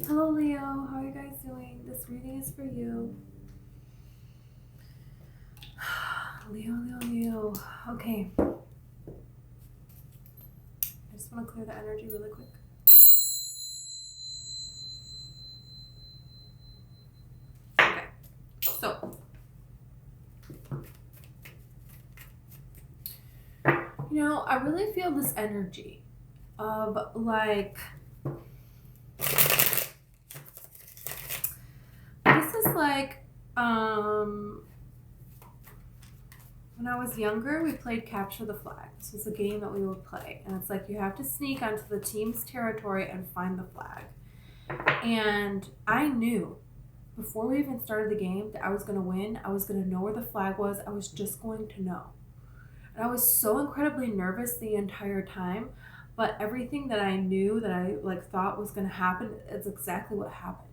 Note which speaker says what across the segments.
Speaker 1: Hello, Leo. How are you guys doing? This reading is for you. Leo. Okay. I just want to clear the energy really quick. Okay. So, I really feel this energy of like, this is like, when I was younger, we played Capture the Flag. This was a game that we would play. And it's like you have to sneak onto the team's territory and find the flag. And I knew before we even started the game that I was going to win. I was going to know where the flag was. I was just going to know. And I was so incredibly nervous the entire time. But everything that I knew that I thought was going to happen is exactly what happened.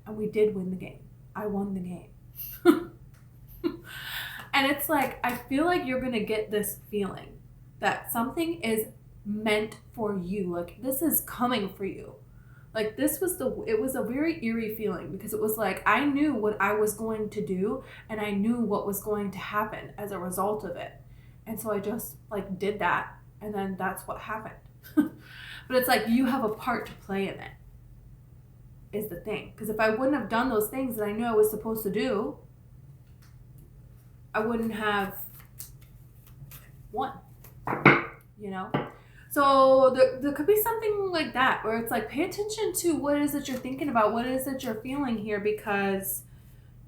Speaker 1: And we did win the game. I won the game. And it's like, I feel like you're going to get this feeling that something is meant for you. Like, this is coming for you. Like, it was a very eerie feeling because it was like, I knew what I was going to do and I knew what was going to happen as a result of it. And so I just did that. And then that's what happened. But it's like, you have a part to play in it, is the thing. Because if I wouldn't have done those things that I knew I was supposed to do, I wouldn't have won, So there could be something like that where it's like, pay attention to what it is that you're thinking about, what it is that you're feeling here, because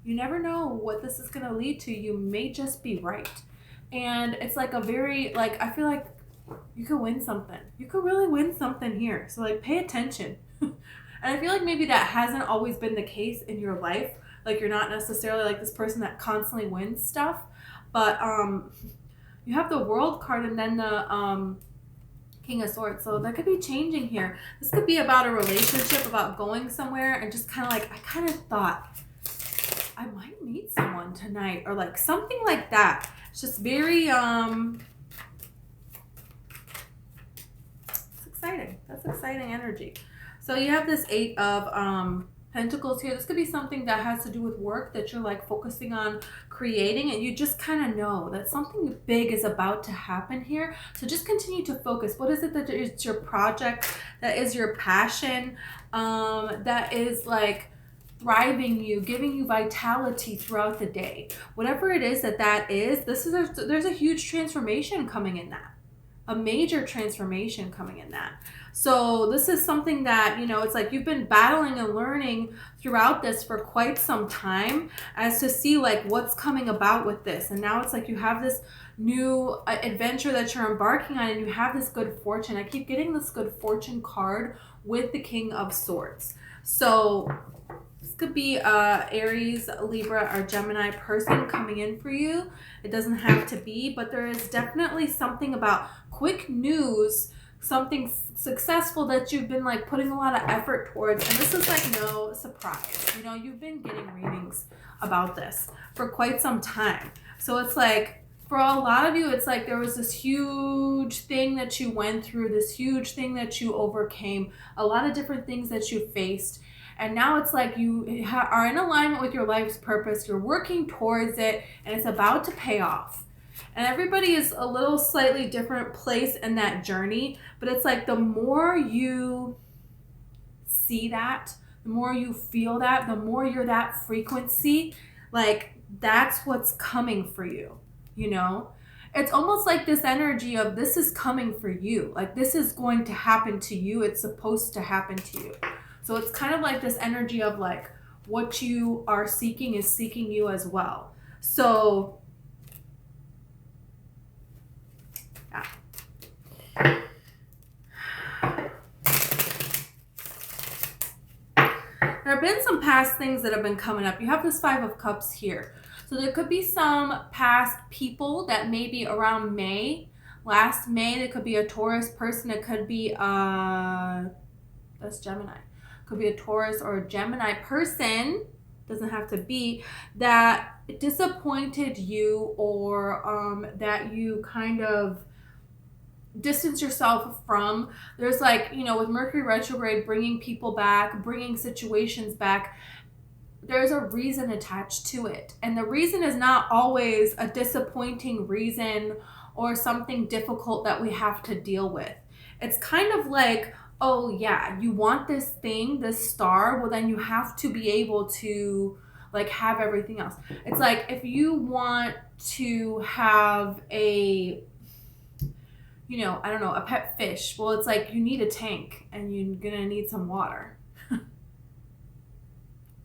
Speaker 1: you never know what this is going to lead to. You may just be right. And it's like a very, I feel like you could win something. You could really win something here. So pay attention. And I feel like maybe that hasn't always been the case in your life. You're not necessarily this person that constantly wins stuff, but you have the World card and then the King of Swords. So that could be changing here. This could be about a relationship, about going somewhere, and just kind of I kind of thought I might meet someone tonight, or something like that. It's just very it's exciting. That's exciting energy. So you have this 8 of Pentacles here. This could be something that has to do with work that you're focusing on creating, and you just kind of know that something big is about to happen here. So just continue to focus. What is it that is your project, that is your passion, that is thriving you, giving you vitality throughout the day? Whatever it is that is, there's a huge transformation coming in that. A major transformation coming in that. So this is something that, it's like you've been battling and learning throughout this for quite some time as to see what's coming about with this. And now it's like you have this new adventure that you're embarking on, and you have this good fortune. I keep getting this good fortune card with the King of Swords. So this could be Aries, Libra, or Gemini person coming in for you. It doesn't have to be, but there is definitely something about quick news, something successful that you've been putting a lot of effort towards. And this is no surprise. You've been getting readings about this for quite some time. So it's for a lot of you, it's there was this huge thing that you went through, this huge thing that you overcame, a lot of different things that you faced. And now it's you are in alignment with your life's purpose. You're working towards it, and it's about to pay off. And everybody is a little slightly different place in that journey. But it's the more you see that, the more you feel that, the more you're that frequency, that's what's coming for you, It's almost this energy of this is coming for you. This is going to happen to you. It's supposed to happen to you. So it's kind of this energy of what you are seeking is seeking you as well. So yeah. There have been some past things that have been coming up. You have this 5 of Cups here. So there could be some past people that may be around May. Last May, there could be a Taurus person. It could be that's Gemini. Could be a Taurus or a Gemini person, doesn't have to be, that disappointed you, or that you kind of distance yourself from. There's like, you know, with Mercury retrograde, bringing people back, bringing situations back, there's a reason attached to it. And the reason is not always a disappointing reason or something difficult that we have to deal with. It's kind of like, oh yeah, you want this thing, this star, well then you have to be able to like have everything else. It's like if you want to have a, you know, I don't know, a pet fish, well it's like you need a tank and you're gonna need some water.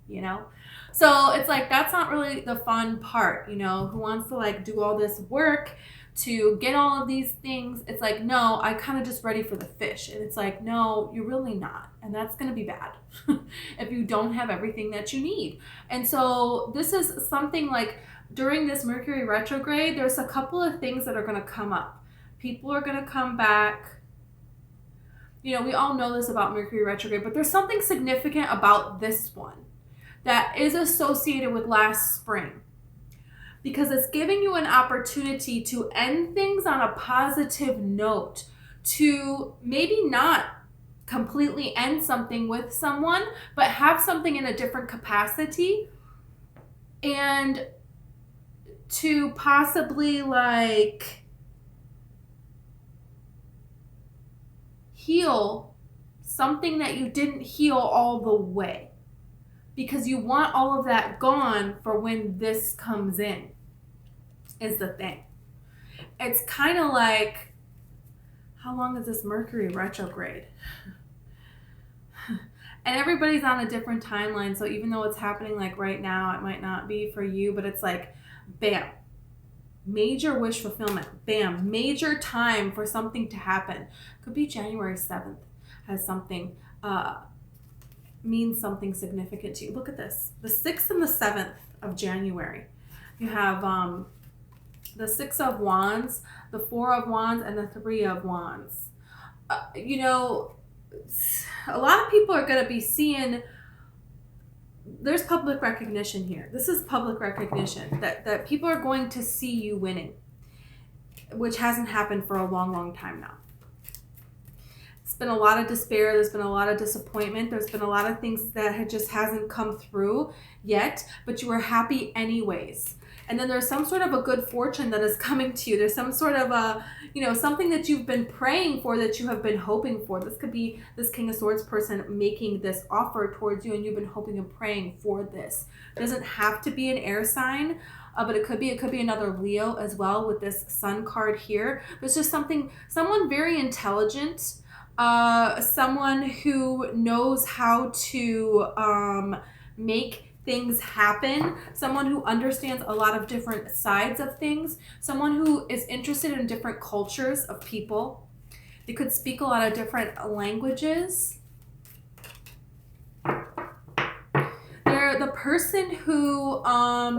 Speaker 1: You know? So it's like, that's not really the fun part, you know, who wants to like do all this work to get all of these things. It's like, no, I kind of just ready for the fish. And it's like, no, you're really not. And that's going to be bad if you don't have everything that you need. And so this is something like during this Mercury retrograde, there's a couple of things that are going to come up. People are going to come back. You know, we all know this about Mercury retrograde, but there's something significant about this one that is associated with last spring, because it's giving you an opportunity to end things on a positive note, to maybe not completely end something with someone, but have something in a different capacity, and to possibly like heal something that you didn't heal all the way. Because you want all of that gone for when this comes in, is the thing. It's kind of like, how long is this Mercury retrograde? And everybody's on a different timeline, so even though it's happening like right now, it might not be for you, but it's like, bam, major wish fulfillment, bam, major time for something to happen. Could be January 7th has something, means something significant to you. Look at this. The 6th and the 7th of January. You have the 6 of Wands, the 4 of Wands, and the 3 of Wands. You know, a lot of people are going to be seeing, there's public recognition here. This is public recognition that people are going to see you winning, which hasn't happened for a long, long time now. It's been a lot of despair. There's been a lot of disappointment. There's been a lot of things that just hasn't come through yet, but you are happy anyways. And then there's some sort of a good fortune that is coming to you. There's some sort of a, you know, something that you've been praying for, that you have been hoping for. This could be this King of Swords person making this offer towards you, and you've been hoping and praying for this. It doesn't have to be an air sign. But it could be another Leo as well with this Sun card here. There's just someone very intelligent, someone who knows how to make things happen, someone who understands a lot of different sides of things, someone who is interested in different cultures of people. They could speak a lot of different languages. They're the person who,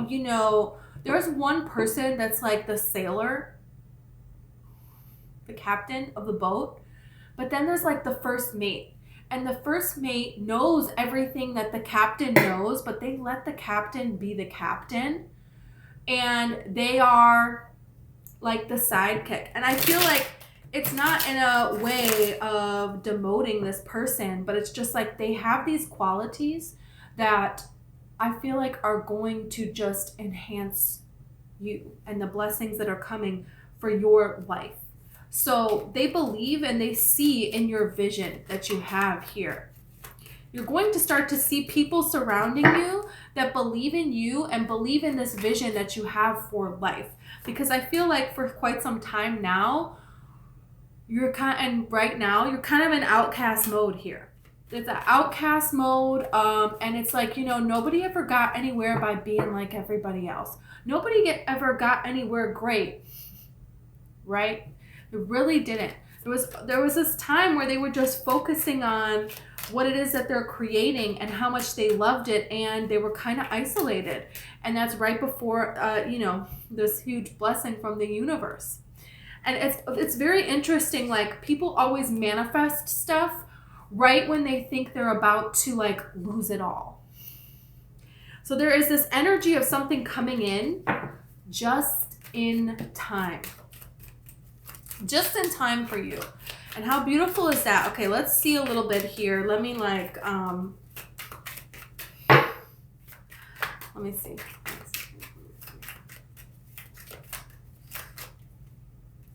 Speaker 1: you know, there's one person that's like the sailor, the captain of the boat. But then there's like the first mate. And the first mate knows everything that the captain knows, but they let the captain be the captain. And they are like the sidekick. And I feel like it's not in a way of demoting this person, but it's just like they have these qualities that I feel like are going to just enhance you and the blessings that are coming for your life. So they believe and they see in your vision that you have here. You're going to start to see people surrounding you that believe in you and believe in this vision that you have for life. Because I feel like for quite some time now, you're kind of in outcast mode here. It's an outcast mode, and it's like, you know, nobody ever got anywhere by being like everybody else. Nobody ever got anywhere great, right? It really didn't. There was this time where they were just focusing on what it is that they're creating and how much they loved it, and they were kind of isolated. And that's right before, you know, this huge blessing from the universe. And it's very interesting. Like, people always manifest stuff right when they think they're about to like lose it all. So there is this energy of something coming in just in time. just in time for you. And how beautiful is that? Okay, let's see a little bit here. Let me like, let me see.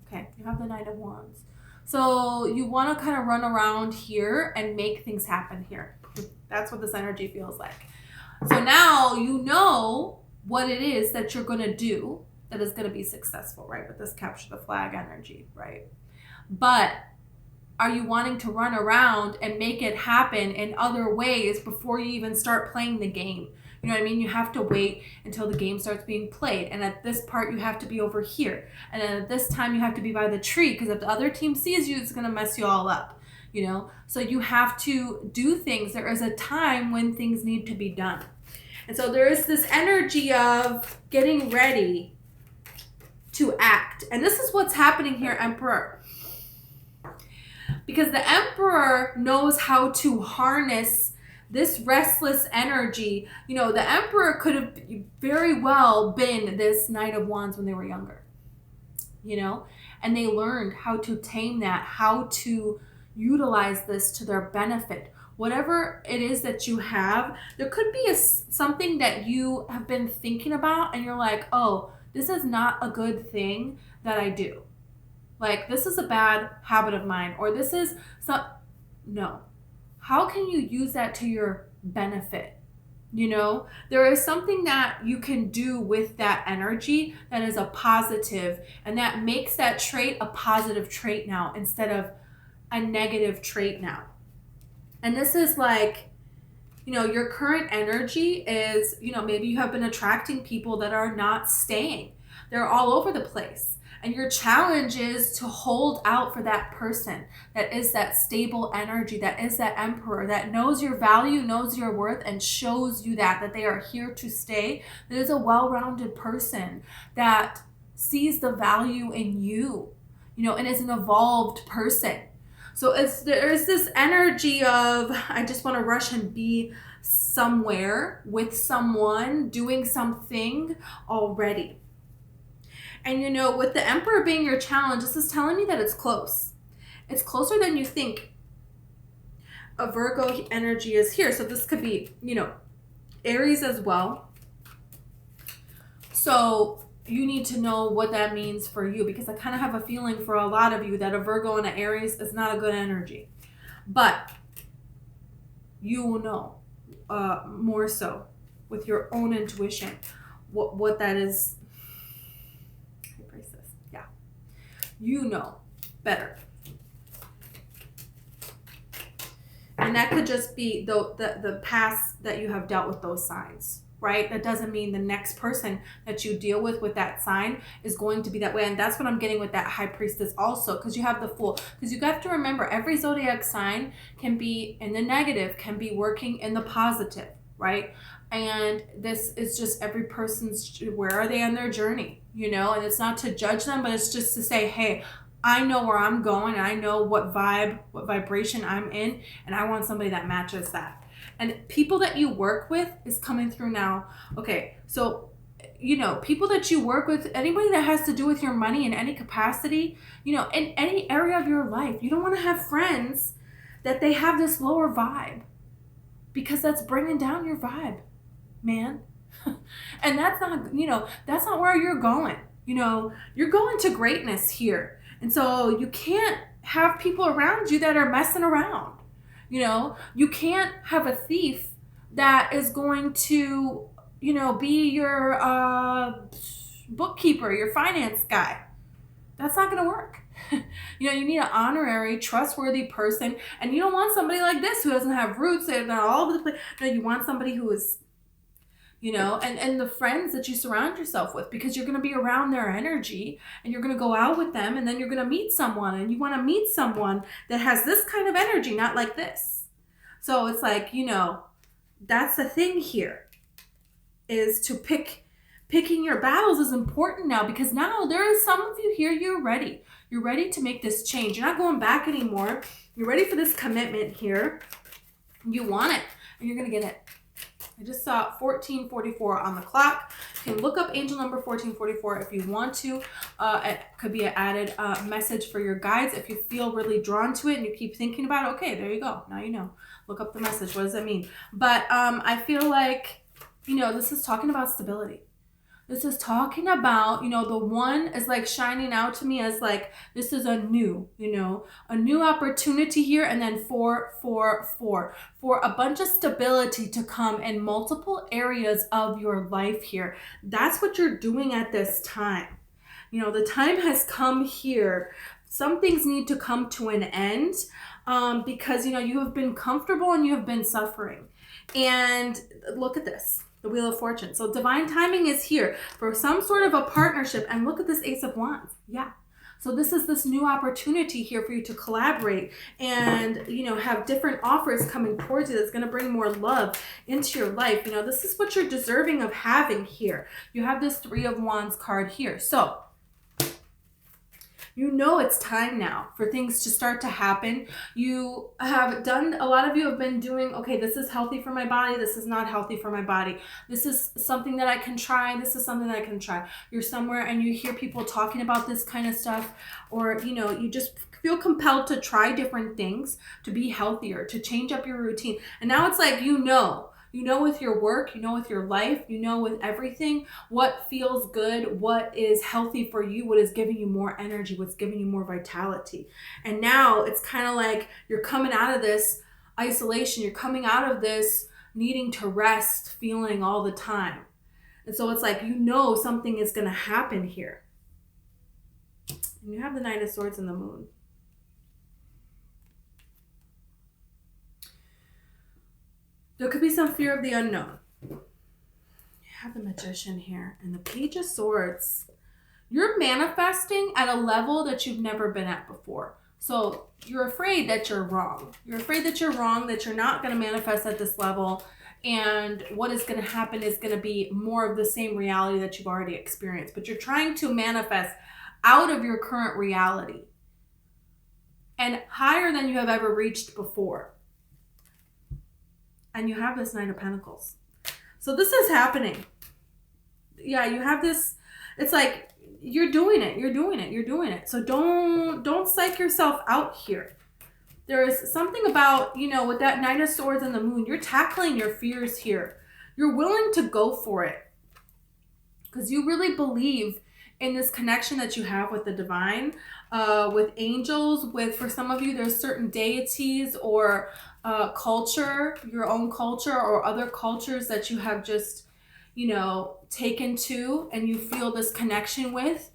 Speaker 1: Okay, you have the Knight of Wands. So you want to kind of run around here and make things happen here. That's what this energy feels like. So now you know what it is that you're going to do that is going to be successful, right? With this capture the flag energy, right? But are you wanting to run around and make it happen in other ways before you even start playing the game? You know what I mean? You have to wait until the game starts being played. And at this part, you have to be over here. And then at this time, you have to be by the tree, because if the other team sees you, it's going to mess you all up, you know? So you have to do things. There is a time when things need to be done. And so there is this energy of getting ready to act. And this is what's happening here, Emperor. Because the Emperor knows how to harness this restless energy. You know, the Emperor could have very well been this Knight of Wands when they were younger, you know, and they learned how to tame that, how to utilize this to their benefit. Whatever it is that you have, there could be something that you have been thinking about and you're like, oh, this is not a good thing that I do. Like, this is a bad habit of mine, or this is no. How can you use that to your benefit? You know, there is something that you can do with that energy that is a positive, and that makes that trait a positive trait now instead of a negative trait now. And this is like, you know, your current energy is, you know, maybe you have been attracting people that are not staying. They're all over the place. And your challenge is to hold out for that person that is that stable energy, that is that Emperor, that knows your value, knows your worth, and shows you that they are here to stay. That is a well-rounded person that sees the value in you, you know, and is an evolved person. So there's this energy of, I just want to rush and be somewhere with someone, doing something already. And you know, with the Emperor being your challenge, this is telling me that it's close. It's closer than you think. A Virgo energy is here. So this could be, you know, Aries as well. So you need to know what that means for you, because I kind of have a feeling for a lot of you that a Virgo and an Aries is not a good energy. But you will know more so with your own intuition what that is. Yeah, you know better. And that could just be the past that you have dealt with those signs, right? That doesn't mean the next person that you deal with that sign is going to be that way. And that's what I'm getting with that High Priestess also, because you have the Fool. Because you have to remember, every zodiac sign can be in the negative, can be working in the positive, right? And this is just every person's, where are they on their journey, you know? And it's not to judge them, but it's just to say, hey, I know where I'm going, and I know what vibration I'm in, and I want somebody that matches that. And people that you work with is coming through now. Okay, so, you know, people that you work with, anybody that has to do with your money in any capacity, you know, in any area of your life, you don't want to have friends that they have this lower vibe, because that's bringing down your vibe, man. And that's not, you know, that's not where you're going. You know, you're going to greatness here. And so you can't have people around you that are messing around. You know, you can't have a thief that is going to, you know, be your bookkeeper, your finance guy. That's not going to work. You know, you need an honorary, trustworthy person. And you don't want somebody like this who doesn't have roots. They're all over the place. No, you want somebody who is, you know, and the friends that you surround yourself with, because you're going to be around their energy and you're going to go out with them, and then you're going to meet someone, and you want to meet someone that has this kind of energy, not like this. So it's like, you know, that's the thing here, is to picking your battles is important now, because now there is some of you here, you're ready. You're ready to make this change. You're not going back anymore. You're ready for this commitment here. You want it, and you're going to get it. I just saw 14:44 on the clock. You can look up angel number 1444 if you want to. It could be an added message for your guides if you feel really drawn to it and you keep thinking about it. Okay, there you go. Now you know. Look up the message. What does that mean? But I feel like, you know, this is talking about stability. This is talking about, you know, the one is like shining out to me as like, this is a new, you know, a new opportunity here. And then 4, for a bunch of stability to come in multiple areas of your life here. That's what you're doing at this time. You know, the time has come here. Some things need to come to an end because, you know, you have been comfortable and you have been suffering. And look at this. The Wheel of Fortune. So divine timing is here for some sort of a partnership. And look at this Ace of Wands. Yeah. So this is this new opportunity here for you to collaborate and, you know, have different offers coming towards you that's going to bring more love into your life. You know, this is what you're deserving of having here. You have this 3 of Wands card here. So you know it's time now for things to start to happen. You have done, a lot of you have been doing, okay, this is healthy for my body. This is not healthy for my body. This is something that I can try. This is something that I can try. You're somewhere and you hear people talking about this kind of stuff, or, you know, you just feel compelled to try different things to be healthier, to change up your routine. And now it's like, you know with your work, you know with your life, you know with everything, what feels good, what is healthy for you, what is giving you more energy, what's giving you more vitality. And now it's kind of like you're coming out of this isolation, you're coming out of this needing to rest feeling all the time. And so it's like, you know something is going to happen here. And you have the Knight of Swords and the Moon. There could be some fear of the unknown. You have the Magician here and the Page of Swords. You're manifesting at a level that you've never been at before. So you're afraid that you're wrong. You're afraid that you're wrong, that you're not going to manifest at this level. And what is going to happen is going to be more of the same reality that you've already experienced. But you're trying to manifest out of your current reality and higher than you have ever reached before. And you have this Knight of Pentacles. So this is happening. Yeah, you have this, it's like, you're doing it. So don't psych yourself out here. There is something about, you know, with that Knight of Swords and the Moon, you're tackling your fears here. You're willing to go for it. Because you really believe in this connection that you have with the divine, with angels, with, for some of you, there's certain deities or culture, your own culture or other cultures that you have just, you know, taken to and you feel this connection with,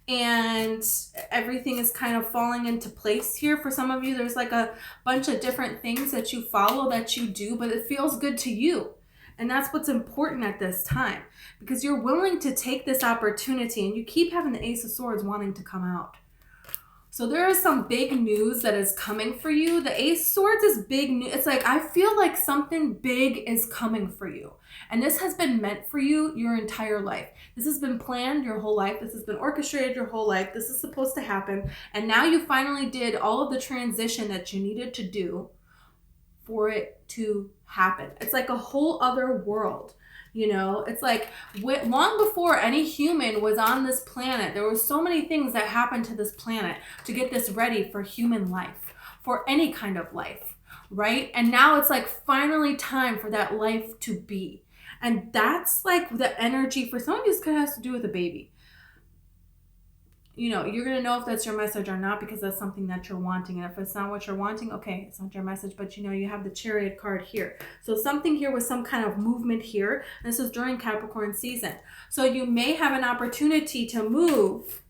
Speaker 1: and everything is kind of falling into place here. For some of you, there's like a bunch of different things that you follow, that you do, but it feels good to you. And that's what's important at this time, because you're willing to take this opportunity and you keep having the Ace of Swords wanting to come out. So there is some big news that is coming for you. The Ace of Swords is big news. It's like, I feel like something big is coming for you. And this has been meant for you your entire life. This has been planned your whole life. This has been orchestrated your whole life. This is supposed to happen. And now you finally did all of the transition that you needed to do for it to happen. It's like a whole other world. You know, it's like long before any human was on this planet, there were so many things that happened to this planet to get this ready for human life, for any kind of life, right? And now it's like finally time for that life to be. And that's like the energy for some of you. This kind of has to do with a baby. You know, you're going to know if that's your message or not, because that's something that you're wanting. And if it's not what you're wanting, okay, it's not your message. But, you know, you have the Chariot card here. So something here with some kind of movement here. And this is during Capricorn season. So you may have an opportunity to move.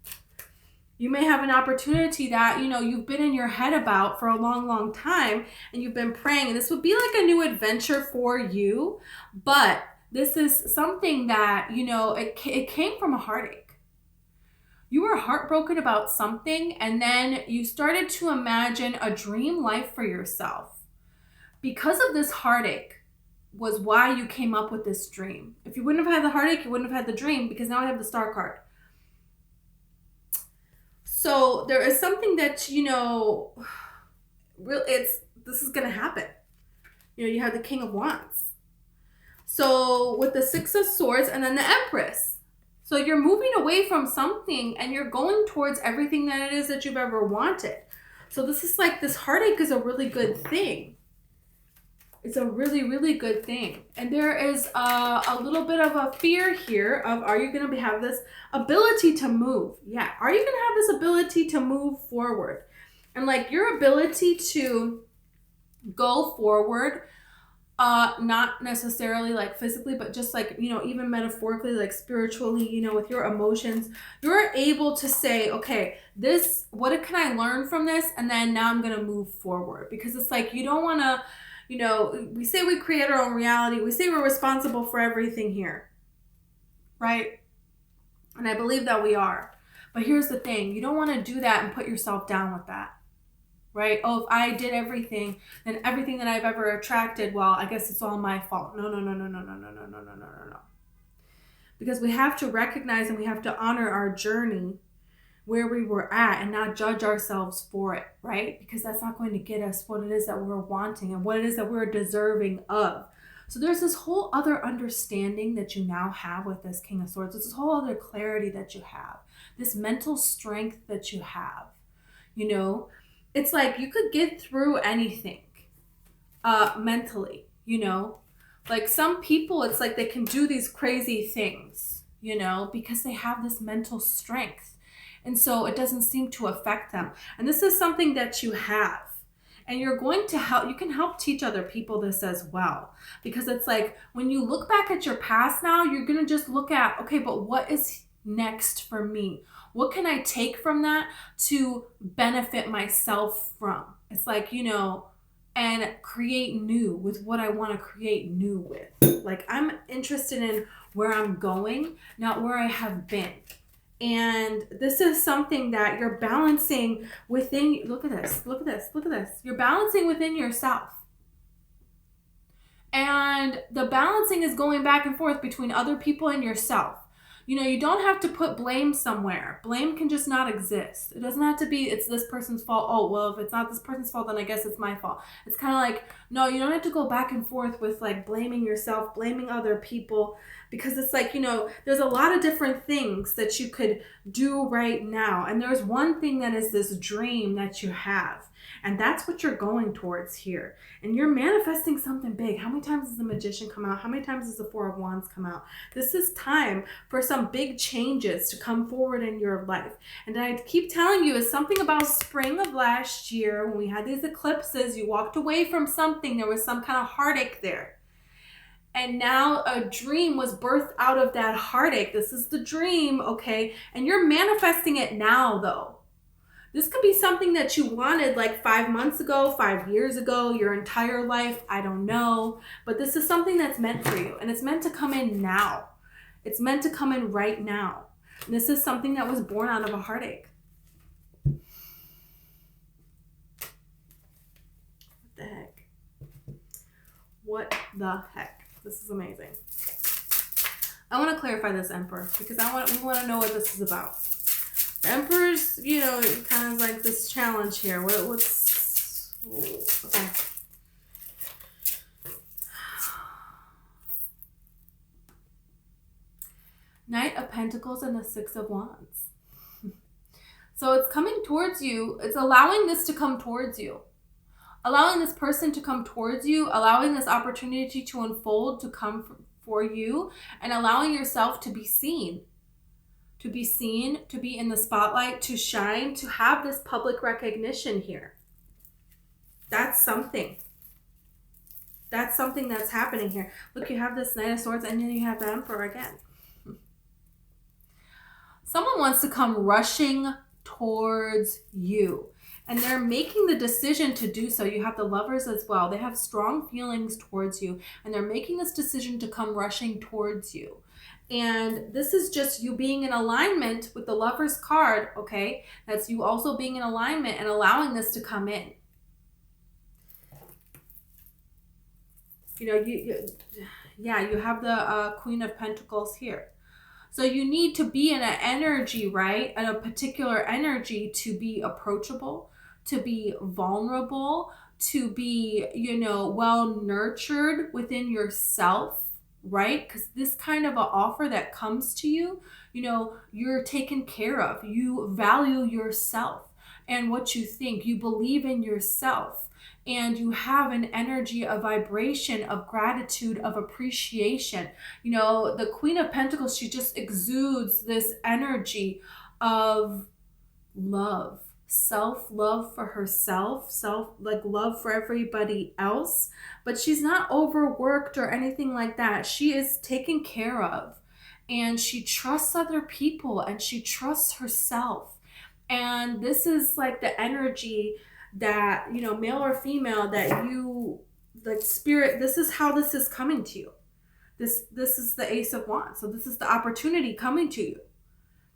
Speaker 1: You may have an opportunity that, you know, you've been in your head about for a long, long time. And you've been praying. And this would be like a new adventure for you. But this is something that, you know, it came from a heartache. You were heartbroken about something, and then you started to imagine a dream life for yourself. Because of this heartache was why you came up with this dream. If you wouldn't have had the heartache, you wouldn't have had the dream, because now I have the Star card. So there is something that, you know, this is going to happen. You know, you have the King of Wands. So with the Six of Swords and then the Empress. So you're moving away from something and you're going towards everything that it is that you've ever wanted. So this is like, this heartache is a really good thing. It's a really, really good thing. And there is a little bit of a fear here of, are you going to have this ability to move? Yeah. Are you going to have this ability to move forward? And like your ability to go forward, not necessarily like physically, but just like, you know, even metaphorically, like spiritually, you know, with your emotions, you're able to say, okay, this, what can I learn from this? And then now I'm going to move forward, because it's like, you don't want to, you know, we say we create our own reality. We say we're responsible for everything here, right? And I believe that we are. But here's the thing. You don't want to do that and put yourself down with that, right? Oh, if I did everything, then everything that I've ever attracted, well, I guess it's all my fault. No, no, no, no, no, no, no, no, no, no, no, no. Because we have to recognize and we have to honor our journey where we were at and not judge ourselves for it, right? Because that's not going to get us what it is that we're wanting and what it is that we're deserving of. So there's this whole other understanding that you now have with this King of Swords. There's this whole other clarity that you have, this mental strength that you have. You know, it's like you could get through anything mentally, you know. Like some people, it's like they can do these crazy things, you know, because they have this mental strength. And so it doesn't seem to affect them. And this is something that you have. And you're going to help, you can help teach other people this as well. Because it's like, when you look back at your past now, you're going to just look at, okay, but what is next for me? What can I take from that to benefit myself from? It's like, you know, and create new with what I want to create new with. Like, I'm interested in where I'm going, not where I have been. And this is something that you're balancing within. Look at this, look at this, look at this. You're balancing within yourself. And the balancing is going back and forth between other people and yourself. You know, you don't have to put blame somewhere. Blame can just not exist. It doesn't have to be, it's this person's fault. Oh, well, if it's not this person's fault, then I guess it's my fault. It's kind of like, no, you don't have to go back and forth with like blaming yourself, blaming other people, because it's like, you know, there's a lot of different things that you could do right now. And there's one thing that is this dream that you have. And that's what you're going towards here. And you're manifesting something big. How many times does the Magician come out? How many times does the Four of Wands come out? This is time for some big changes to come forward in your life. And I keep telling you, it's something about spring of last year when we had these eclipses. You walked away from something. There was some kind of heartache there. And now a dream was birthed out of that heartache. This is the dream, okay? And you're manifesting it now, though. This could be something that you wanted like 5 months ago, 5 years ago, your entire life. I don't know. But this is something that's meant for you. And it's meant to come in now. It's meant to come in right now. And this is something that was born out of a heartache. What the heck? What the heck? This is amazing. I want to clarify this, Emperor, because we want to know what this is about. The Emperor's, you know, kind of like this challenge here. What's okay. Knight of Pentacles and the Six of Wands. So it's coming towards you. It's allowing this to come towards you. Allowing this person to come towards you, allowing this opportunity to unfold, to come for you, and allowing yourself to be seen. To be seen, to be in the spotlight, to shine, to have this public recognition here. That's something. That's something that's happening here. Look, you have this Knight of Swords and then you have the Emperor again. Someone wants to come rushing towards you. And they're making the decision to do so. You have the Lovers as well. They have strong feelings towards you. And they're making this decision to come rushing towards you. And this is just you being in alignment with the Lovers card, okay? That's you also being in alignment and allowing this to come in. You know, you have the Queen of Pentacles here. So you need to be in an energy, right? In a particular energy to be approachable, to be vulnerable, to be, you know, well nurtured within yourself. right? Because this kind of an offer that comes to you, you know, you're taken care of. You value yourself and what you think. You believe in yourself. And you have an energy, a vibration of gratitude, of appreciation. You know, the Queen of Pentacles, she just exudes this energy of love, self-love for herself, like love for everybody else. But she's not overworked or anything like that. She is taken care of, and she trusts other people, and she trusts herself. And this is like the energy that, you know, male or female, that you, like, spirit, this is how this is coming to you. This is the Ace of Wands. So this is the opportunity coming to you,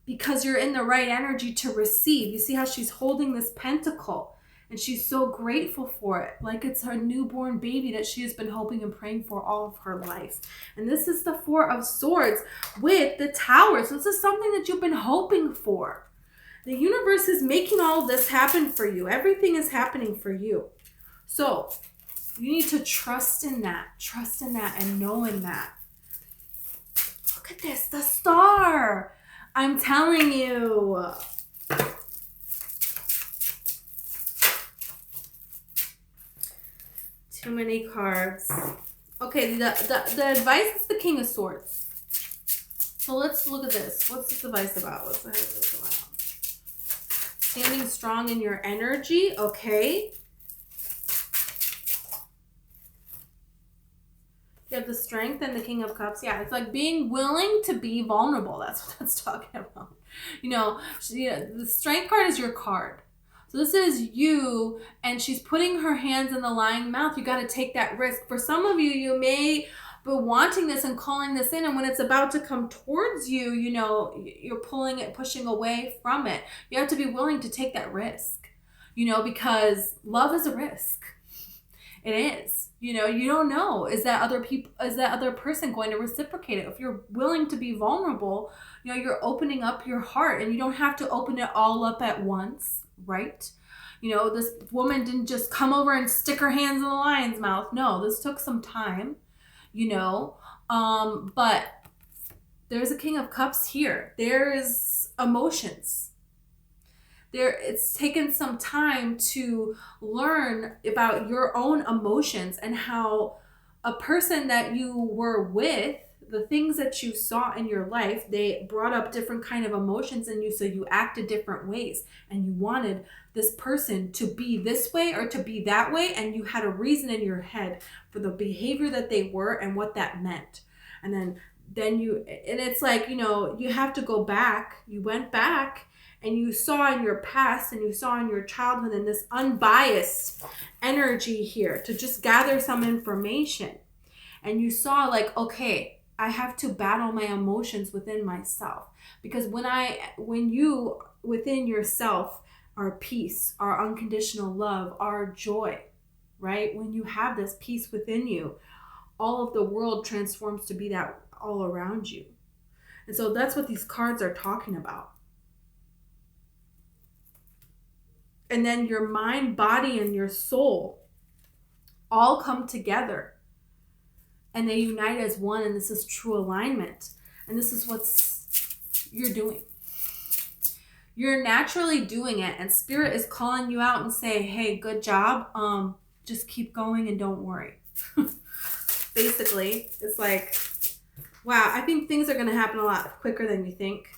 Speaker 1: because you're in the right energy to receive. You see how she's holding this pentacle, and she's so grateful for it, like it's her newborn baby that she has been hoping and praying for all of her life. And this is the Four of Swords with the Tower. So this is something that you've been hoping for. The universe is making all of this happen for you. Everything is happening for you. So you need to trust in that and knowing that. Look at this, the Star. I'm telling you. Too many cards. Okay, the advice is the King of Swords. So let's look at this. What's this advice about? What's the heck is this about? Standing strong in your energy. Okay. You have the Strength and the King of Cups. Yeah, it's like being willing to be vulnerable. That's what that's talking about. You know, the Strength card is your card. So this is you, and she's putting her hands in the lying mouth. You got to take that risk. For some of you, you may be wanting this and calling this in, and when it's about to come towards you, you know, you're pulling it, pushing away from it. You have to be willing to take that risk, you know, because love is a risk. It is. You know, you don't know, is that other person going to reciprocate it? If you're willing to be vulnerable, you know, you're opening up your heart, and you don't have to open it all up at once, right? You know, this woman didn't just come over and stick her hands in the lion's mouth. No, this took some time, you know, but there's a King of Cups here. There's emotions. It's taken some time to learn about your own emotions, and how a person that you were with, the things that you saw in your life, they brought up different kind of emotions in you, so you acted different ways, and you wanted this person to be this way or to be that way, and you had a reason in your head for the behavior that they were and what that meant. And then it's like, you know, you have to go back. You went back, and you saw in your past, and you saw in your childhood, and this unbiased energy here to just gather some information. And you saw, like, okay, I have to battle my emotions within myself, because when you within yourself are peace, are unconditional love, are joy, right? When you have this peace within you, all of the world transforms to be that all around you. And so that's what these cards are talking about. And then your mind, body, and your soul all come together, and they unite as one, and this is true alignment. And this is what you're doing. You're naturally doing it, and Spirit is calling you out and say, hey, good job. Just keep going and don't worry. Basically, it's like, wow, I think things are going to happen a lot quicker than you think.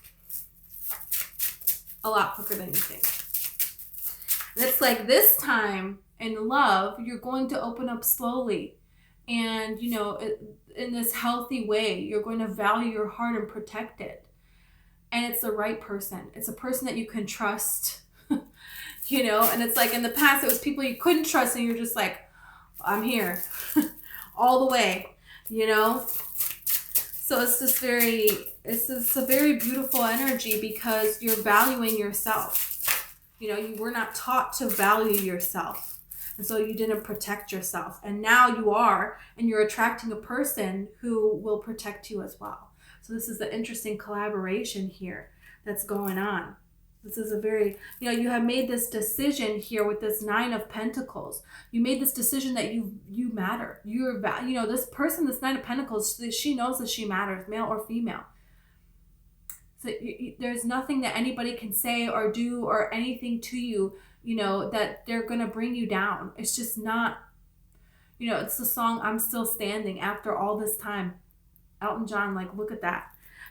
Speaker 1: A lot quicker than you think. And it's like this time in love, you're going to open up slowly. And, you know, in this healthy way, you're going to value your heart and protect it. And it's the right person. It's a person that you can trust, you know. And it's like in the past, it was people you couldn't trust, and you're just like, I'm here all the way, you know. So it's a very beautiful energy, because you're valuing yourself. You know, you were not taught to value yourself. And so you didn't protect yourself. And now you are, and you're attracting a person who will protect you as well. So this is the interesting collaboration here that's going on. This is a very, you have made this decision here with this Nine of Pentacles. You made this decision that you matter. You're, this person, this Nine of Pentacles, she knows that she matters, male or female. So there's nothing that anybody can say or do or anything to you, that they're going to bring you down. It's just not, it's the song, I'm Still Standing After All This Time. Elton John, like, look at that.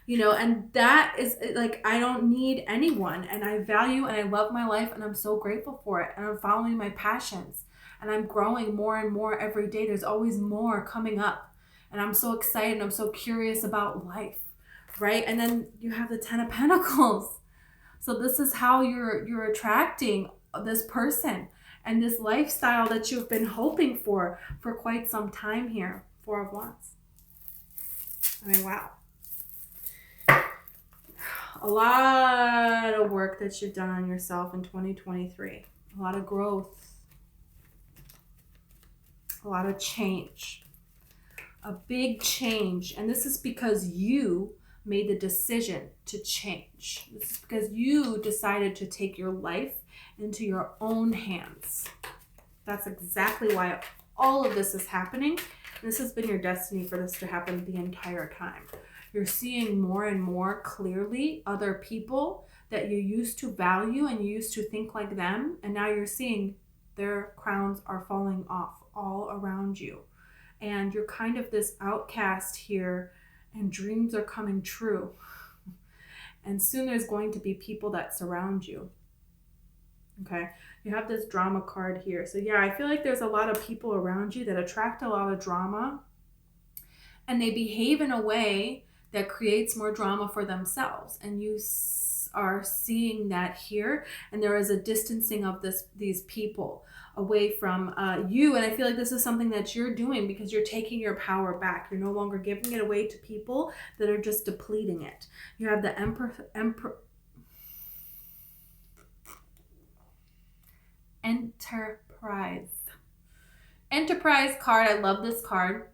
Speaker 1: And that is like, I don't need anyone, and I value and I love my life, and I'm so grateful for it, and I'm following my passions, and I'm growing more and more every day. There's always more coming up, and I'm so excited, and I'm so curious about life, right? And then you have the Ten of Pentacles. So this is how you're attracting this person and this lifestyle that you've been hoping for quite some time here. Four of Wands. I mean, wow. A lot of work that you've done on yourself in 2023. A lot of growth. A lot of change. A big change. And this is because you made the decision to change. This is because you decided to take your life into your own hands. That's exactly why all of this is happening. This has been your destiny for this to happen the entire time. You're seeing more and more clearly other people that you used to value and you used to think like them. And now you're seeing their crowns are falling off all around you. And you're kind of this outcast here, and dreams are coming true. And soon there's going to be people that surround you. Okay, you have this drama card here. So yeah, I feel like there's a lot of people around you that attract a lot of drama, and they behave in a way that creates more drama for themselves. And you are seeing that here, and there is a distancing of these people away from you. And I feel like this is something that you're doing because you're taking your power back. You're no longer giving it away to people that are just depleting it. You have the Enterprise card. I love this card.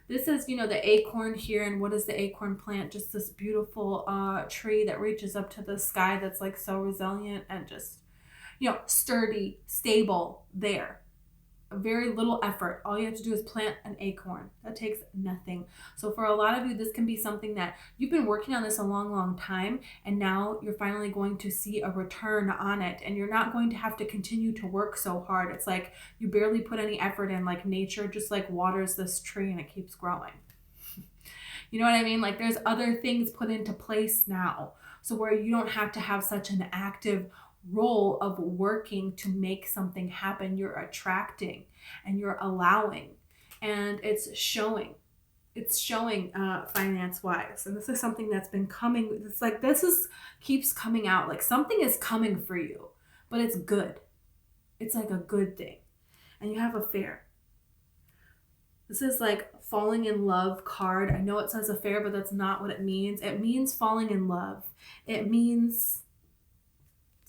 Speaker 1: This is, the acorn here. And what is the acorn plant? Just this beautiful tree that reaches up to the sky, that's like so resilient and just, sturdy, stable there. Very little effort. All you have to do is plant an acorn. That takes nothing. So for a lot of you, this can be something that you've been working on this a long, long time, and now you're finally going to see a return on it, and you're not going to have to continue to work so hard. It's like you barely put any effort in, like nature just like waters this tree and it keeps growing. You know what I mean? Like there's other things put into place now, so where you don't have to have such an active role of working to make something happen. You're attracting and you're allowing, and it's showing finance wise. And this is something that's been coming. It's like keeps coming out, like something is coming for you, but it's good. It's like a good thing. And you have affair. This is like falling in love card. I know it says affair, but that's not what it means. It means falling in love. It means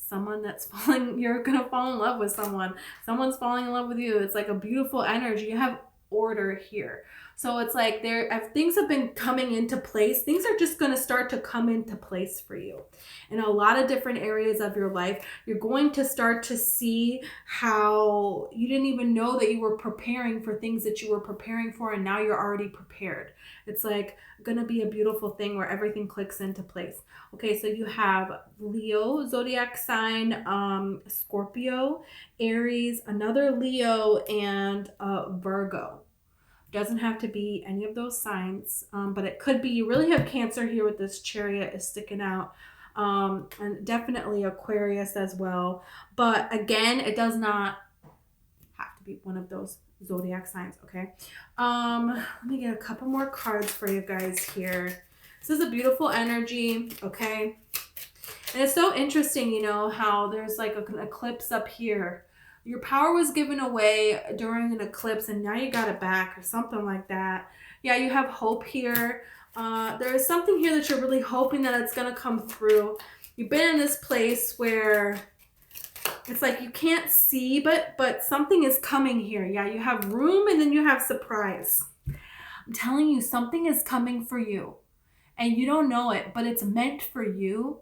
Speaker 1: someone that's you're gonna fall in love with someone. Someone's falling in love with you. It's like a beautiful energy. You have order here. So it's like things have been coming into place. Things are just gonna start to come into place for you. In a lot of different areas of your life, you're going to start to see how you didn't even know that you were preparing for things that you were preparing for, and now you're already prepared. It's like gonna be a beautiful thing where everything clicks into place. Okay, so you have Leo, zodiac sign, Scorpio, Aries, another Leo, and Virgo. Doesn't have to be any of those signs, but it could be. You really have Cancer here with this Chariot is sticking out, and definitely Aquarius as well. But again, it does not have to be one of those zodiac signs. Okay, let me get a couple more cards for you guys here. This is a beautiful energy. Okay, and it's so interesting, how there's like an eclipse up here. Your power was given away during an eclipse, and now you got it back or something like that. Yeah, you have hope here. There is something here that you're really hoping that it's going to come through. You've been in this place where it's like you can't see, but something is coming here. Yeah, you have room, and then you have surprise. I'm telling you, something is coming for you, and you don't know it, but it's meant for you.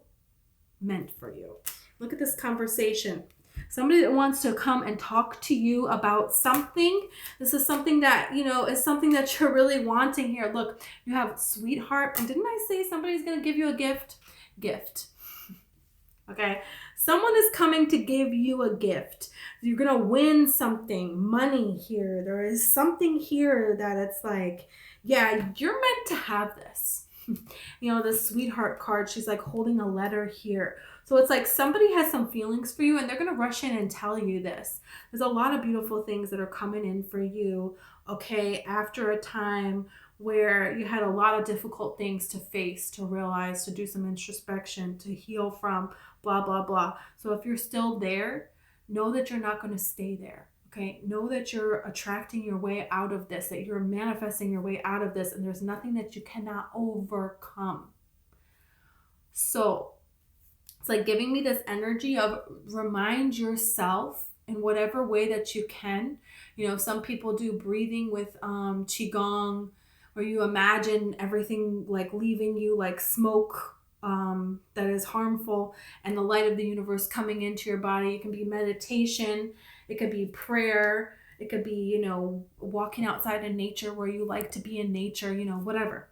Speaker 1: Meant for you. Look at this conversation. Somebody that wants to come and talk to you about something. This is something that, you know, is something that you're really wanting here. Look, you have sweetheart. And didn't I say somebody's going to give you a gift? Gift. Okay. Someone is coming to give you a gift. You're going to win something, money here. There is something here that it's like, yeah, you're meant to have this. You know, the sweetheart card, she's like holding a letter here. So it's like somebody has some feelings for you and they're going to rush in and tell you this. There's a lot of beautiful things that are coming in for you, okay, after a time where you had a lot of difficult things to face, to realize, to do some introspection, to heal from, blah, blah, blah. So if you're still there, know that you're not going to stay there. Okay, know that you're attracting your way out of this, that you're manifesting your way out of this, and there's nothing that you cannot overcome. So it's like giving me this energy of remind yourself in whatever way that you can. You know, some people do breathing with qigong, where you imagine everything like leaving you like smoke that is harmful and the light of the universe coming into your body. It can be meditation. It could be prayer. It could be, you know, walking outside in nature where you like to be in nature, you know, whatever.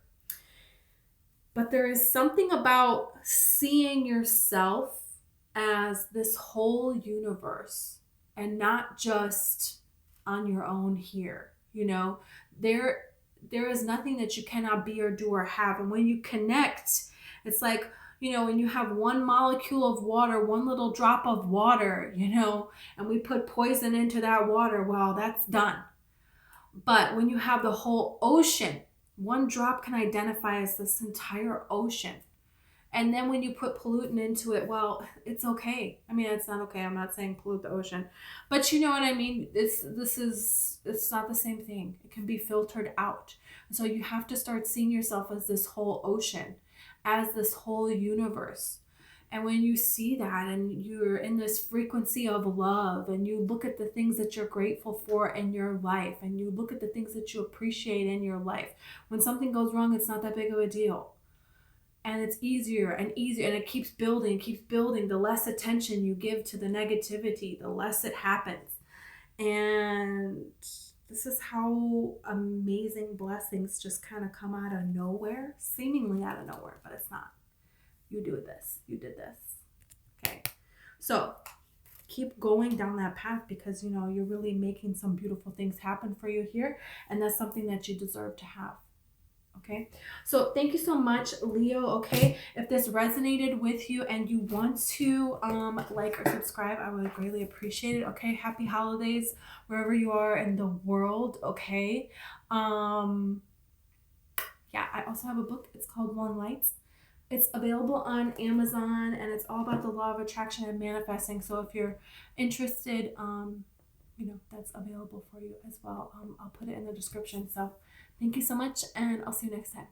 Speaker 1: But there is something about seeing yourself as this whole universe and not just on your own here. You know, there is nothing that you cannot be or do or have. And when you connect, it's like, you know, when you have one molecule of water, one little drop of water, you know, and we put poison into that water, well, that's done. But when you have the whole ocean, one drop can identify as this entire ocean. And then when you put pollutant into it, well, it's okay. I mean, it's not okay. I'm not saying pollute the ocean. But you know what I mean? It's not the same thing. It can be filtered out. So you have to start seeing yourself as this whole ocean, as this whole universe. And when you see that and you're in this frequency of love and you look at the things that you're grateful for in your life and you look at the things that you appreciate in your life, when something goes wrong, it's not that big of a deal. And it's easier and easier, and it keeps building, keeps building. The less attention you give to the negativity, the less it happens. And this is how amazing blessings just kind of come out of nowhere, seemingly out of nowhere, but it's not. You do this. You did this. Okay. So keep going down that path because, you know, you're really making some beautiful things happen for you here. And that's something that you deserve to have. Okay. So thank you so much, Leo. Okay. If this resonated with you and you want to like or subscribe, I would greatly appreciate it. Okay. Happy holidays wherever you are in the world. Okay. Yeah, I also have a book. It's called One Lights. It's available on Amazon and it's all about the law of attraction and manifesting. So if you're interested, you know, that's available for you as well. I'll put it in the description. So thank you so much and I'll see you next time.